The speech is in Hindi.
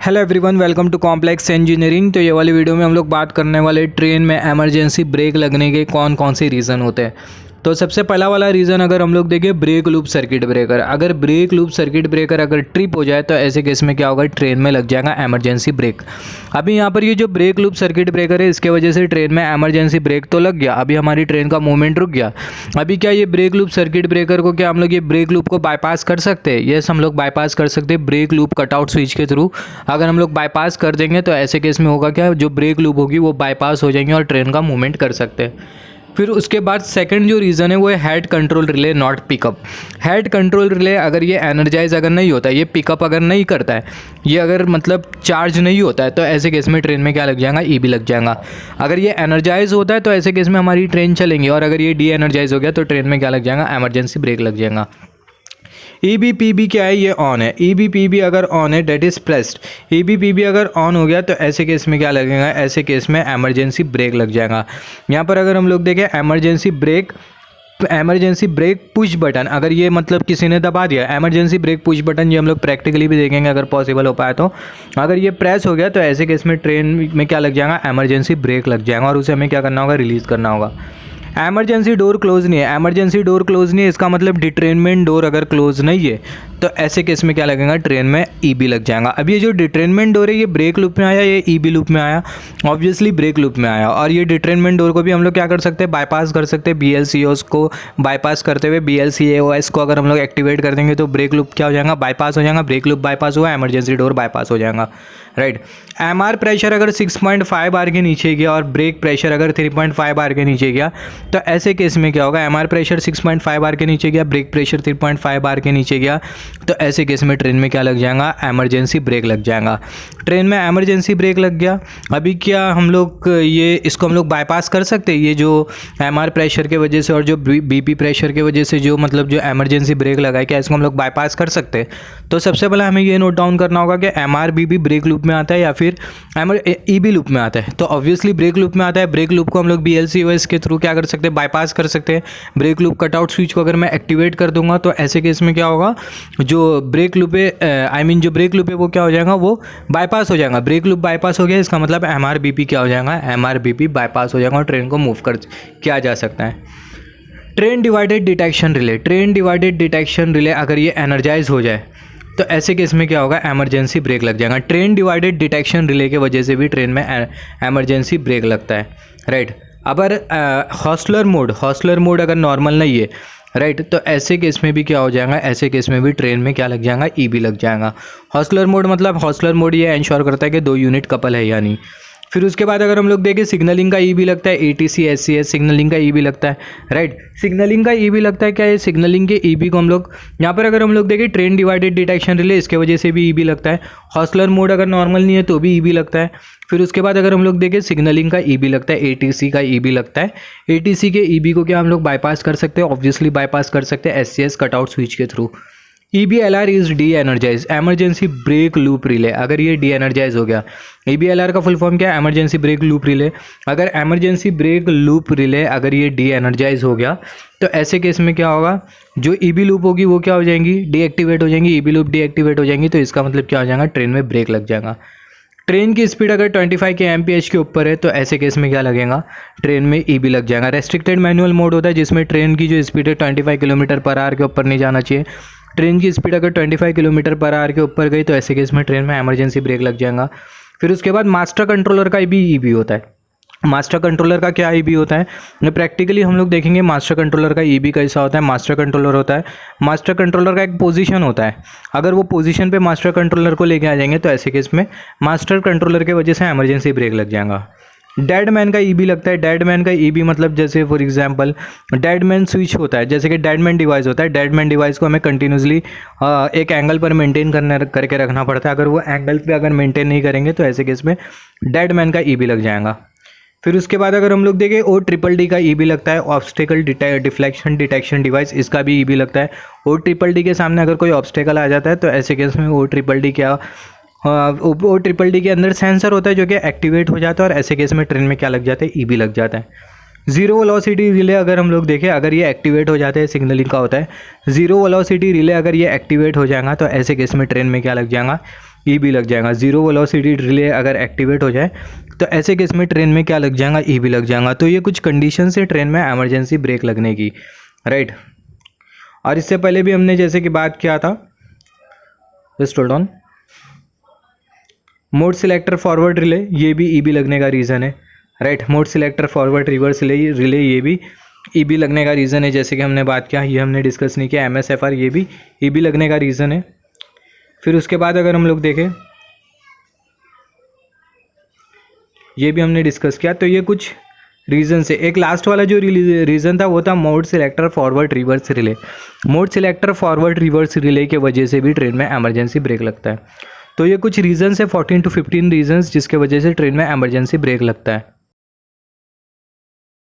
Hello everyone, welcome to complex engineering. तो ये वाली वीडियो में हम लोग बात करने वाले ट्रेन में इमरजेंसी ब्रेक लगने के कौन कौन से रीज़न होते हैं। तो सबसे पहला वाला रीज़न अगर हम लोग देखें, ब्रेक लूप सर्किट ब्रेकर। अगर ब्रेक लूप सर्किट ब्रेकर अगर ट्रिप हो जाए तो ऐसे केस में क्या होगा, ट्रेन में लग जाएगा इमरजेंसी ब्रेक। अभी यहाँ पर ये जो ब्रेक लूप सर्किट ब्रेकर है, इसके वजह से ट्रेन में इमरजेंसी ब्रेक तो लग गया, अभी हमारी ट्रेन का मूवमेंट रुक गया। अभी क्या ये ब्रेक लूप सर्किट ब्रेकर को क्या हम लोग ये ब्रेक लूप को बाईपास कर सकते हैं? यस, हम लोग बाईपास कर सकते हैं ब्रेक लूप कटआउट स्विच के थ्रू। अगर हम लोग बाईपास कर देंगे तो ऐसे केस में होगा क्या, जो ब्रेक लूप होगी वो बाईपास हो जाएंगे और ट्रेन का मूवमेंट कर सकते हैं। फिर उसके बाद सेकंड जो रीज़न है वो है head control relay not pickup. Head control relay अगर ये एनर्जाइज अगर नहीं होता है, ये पिकअप अगर नहीं करता है, ये अगर मतलब चार्ज नहीं होता है, तो ऐसे केस में ट्रेन में क्या लग जाएगा, ईबी लग जाएगा। अगर ये एनर्जाइज होता है तो ऐसे केस में हमारी ट्रेन चलेंगी, और अगर ये डी एनर्जाइज हो गया तो ट्रेन में क्या लग जाएगा, इमरजेंसी ब्रेक लग जाएगा। EBPB क्या है, ये ऑन है। EBPB अगर ऑन है, डेट इज़ प्रेस्ड। EBPB अगर ऑन हो गया तो ऐसे केस में क्या लगेगा, ऐसे केस में इमरजेंसी ब्रेक लग जाएगा। यहाँ पर अगर हम लोग देखें इमरजेंसी ब्रेक पुश बटन, अगर ये मतलब किसी ने दबा दिया इमरजेंसी ब्रेक पुश बटन, ये हम लोग प्रैक्टिकली भी देखेंगे अगर पॉसिबल हो पाए तो। अगर ये प्रेस हो गया तो ऐसे केस में ट्रेन में क्या लग जाएगा, इमरजेंसी ब्रेक लग जाएगा, और उसे हमें क्या करना होगा, रिलीज़ करना होगा। एमरजेंसी डोर क्लोज नहीं है, एमरजेंसी डोर क्लोज नहीं है, इसका मतलब डिट्रेनमेंट डोर अगर क्लोज नहीं है तो ऐसे केस में क्या लगेगा, ट्रेन में ईबी लग जाएगा। अब ये जो डिट्रेनमेंट डोर है, ये ब्रेक लूप में आया, ये ईबी लूप में आया, ऑब्वियसली ब्रेक लूप में आया। और ये डिट्रेनमेंट डोर को भी हम लोग क्या कर सकते हैं, बाईपास कर सकते हैं। BLCOS को बाईपास करते हुए BLCAOS को अगर हम लोग एक्टिवेट कर देंगे तो ब्रेक लूप क्या हो जाएगा, बाईपास हो जाएगा। ब्रेक लूप बाईपास हुआ, इमरजेंसी डोर बाईपास हो जाएगा, राइट। MR प्रेशर अगर 6.5 बार के नीचे गया और ब्रेक प्रेशर अगर 3.5 बार के नीचे गया तो ऐसे केस में क्या होगा, MR प्रेशर 6.5 बार के नीचे गया, ब्रेक प्रेशर 3.5 बार के नीचे गया, तो ऐसे केस में ट्रेन में क्या लग जाएगा, इमरजेंसी ब्रेक लग जाएगा। ट्रेन में इमरजेंसी ब्रेक लग गया। अभी क्या हम लोग ये इसको हम लोग बाईपास कर सकते हैं, ये जो MR प्रेशर के वजह से और जो BP प्रेशर के वजह से जो मतलब जो इमरजेंसी ब्रेक लगा है, क्या इसको हम लोग बाईपास कर सकते हैं? तो सबसे पहले हमें ये नोट डाउन करना होगा कि MR BP ब्रेक लूप में आता है या फिर EB लूप में आता है। तो ऑब्वियसली ब्रेक लूप में आता है। ब्रेक लूप को हम लोग BLCOS के थ्रू क्या कर सकते हैं, बाईपास कर सकते हैं। ब्रेक लूप कटआउट स्विच को अगर मैं एक्टिवेट कर दूंगा तो ऐसे केस में क्या होगा, जो ब्रेक लूप है जो ब्रेक लूप है वो क्या हो जाएगा, वो बाईपास हो जाएगा। ब्रेक लूप बाईपास हो गया, इसका मतलब MR BP क्या हो जाएगा, MR BP बाईपास हो जाएगा और ट्रेन को मूव कर किया जा सकता है। Train divided detection relay, train divided detection relay अगर ये एनर्जाइज हो जाए तो ऐसे केस में क्या होगा, इमरजेंसी ब्रेक लग जाएगा। ट्रेन डिवाइडेड डिटेक्शन रिले के वजह से भी ट्रेन में इमरजेंसी ब्रेक लगता है, राइट। अगर हॉस्टलर मोड अगर नॉर्मल नहीं है, राइट, तो ऐसे केस में भी क्या हो जाएगा, ऐसे केस में भी ट्रेन में क्या लग जाएगा, ईबी लग जाएगा। हॉस्टलर मोड मतलब हॉस्टलर मोड ये इंश्योर करता है कि 2 यूनिट कपल है या नहीं। फिर उसके बाद अगर हम लोग देखें, सिग्नलिंग का ईबी लगता है, ATC SCS सिग्नलिंग का ईबी लगता है, राइट। सिग्नलिंग का ईबी लगता है, क्या है सिग्नलिंग के ईबी को हम लोग यहाँ पर अगर हम लोग देखें, ट्रेन डिवाइडेड डिटेक्शन रिले, इसके वजह से भी ईबी लगता है। हॉस्टलर मोड अगर नॉर्मल नहीं है तो भी ईबी लगता है। फिर उसके बाद अगर हम लोग देखें, सिग्नलिंग का ईबी लगता है, ATC का ईबी लगता है। ATC के ईबी को क्या हम लोग बाईपास कर सकते हैं, ऑब्वियसली बाईपास कर सकते हैं SCS कटआउट स्विच के थ्रू। EBLR is de-energise, emergency brake loop relay, अगर ये डी एनर्जाइज हो गया। EBLR का फुल फॉर्म क्या है, एमरजेंसी ब्रेक लूप रिले। अगर एमरजेंसी ब्रेक लूप रिले अगर ये डी एनर्जाइज हो गया तो ऐसे केस में क्या होगा, जो EB लूप होगी वो क्या हो जाएंगी, डीएक्टिवेट हो जाएंगी। EB लूप डीएक्टिवेट हो जाएंगी तो इसका मतलब क्या हो जाएगा, ट्रेन में ब्रेक लग जाएगा। ट्रेन की स्पीड अगर 25 kmph के ऊपर है तो ऐसे केस में क्या लगेगा, ट्रेन में EB लग जाएगा। रेस्ट्रिक्टेड मैनुअल मोड होता है जिसमें ट्रेन की जो स्पीड है 25 km/h के ऊपर नहीं जाना चाहिए। ट्रेन की स्पीड अगर 25 km/h के ऊपर गई तो ऐसे केस में ट्रेन में इमरजेंसी ब्रेक लग जाएगा। फिर उसके बाद मास्टर कंट्रोलर का भी EB होता है। मास्टर कंट्रोलर का क्या EB होता है, प्रैक्टिकली हम लोग देखेंगे मास्टर कंट्रोलर का EB कैसा होता है। मास्टर कंट्रोलर होता है, मास्टर कंट्रोलर का एक पोजीशन होता है, अगर वो पोजीशन पे मास्टर कंट्रोलर को लेके आ जाएंगे तो ऐसे केस में मास्टर कंट्रोलर के वजह से इमरजेंसी ब्रेक लग जाएगा। डेड मैन का EB लगता है। डेड मैन का EB मतलब जैसे for example dead man switch होता है, जैसे कि डेड मैन डिवाइस होता है। डेड मैन डिवाइस को हमें कंटिन्यूसली एक एंगल पर मेंटेन करके रखना पड़ता है, अगर वो एंगल पे अगर मेंटेन नहीं करेंगे तो ऐसे केस में डेड मैन का EB लग जाएगा। फिर उसके बाद अगर हम लोग देखें, ODD का EB लगता है, ऑब्स्टेकल डिफ्लेक्शन डिटेक्शन डिवाइस, इसका भी EB लगता है। ODD के सामने अगर कोई ऑब्स्टेकल आ जाता है तो ऐसे केस में ODD के अंदर सेंसर होता है जो कि एक्टिवेट हो जाता है और ऐसे केस में ट्रेन में क्या लग जाता है, EB लग जाता है। जीरो वेलोसिटी रिले अगर हम लोग देखें, अगर ये एक्टिवेट हो जाते हैं, सिग्नलिंग का होता है। जीरो वेलोसिटी रिले अगर ये एक्टिवेट हो जाएगा तो ऐसे केस में ट्रेन में क्या लग जाएगा, ईबी लग जाएगा। ज़ीरो वेलोसिटी रिले अगर एक्टिवेट हो जाए तो ऐसे केस में ट्रेन में क्या लग जाएगा, ईबी लग जाएगा। तो ये कुछ कंडीशन है ट्रेन में एमरजेंसी ब्रेक लगने की, राइट। और इससे पहले भी हमने जैसे कि बात किया था, just hold on, mode selector forward relay, ये भी ईबी लगने का रीज़न है, right. Mode selector forward reverse relay ये भी ईबी लगने का रीज़न है, जैसे कि हमने बात किया, ये हमने डिस्कस नहीं किया। एमएसएफआर ये भी ईबी लगने का रीज़न है। फिर उसके बाद अगर हम लोग देखें, ये भी हमने डिस्कस किया। तो ये कुछ रीज़न से एक लास्ट वाला जो रीज़न था वो था mode selector forward reverse relay. Mode selector forward reverse relay के वजह से भी ट्रेन में एमरजेंसी ब्रेक लगता है। तो ये कुछ रीज़न्स है, 14 to 15 रीज़न्स जिसके वजह से ट्रेन में एमरजेंसी ब्रेक लगता है।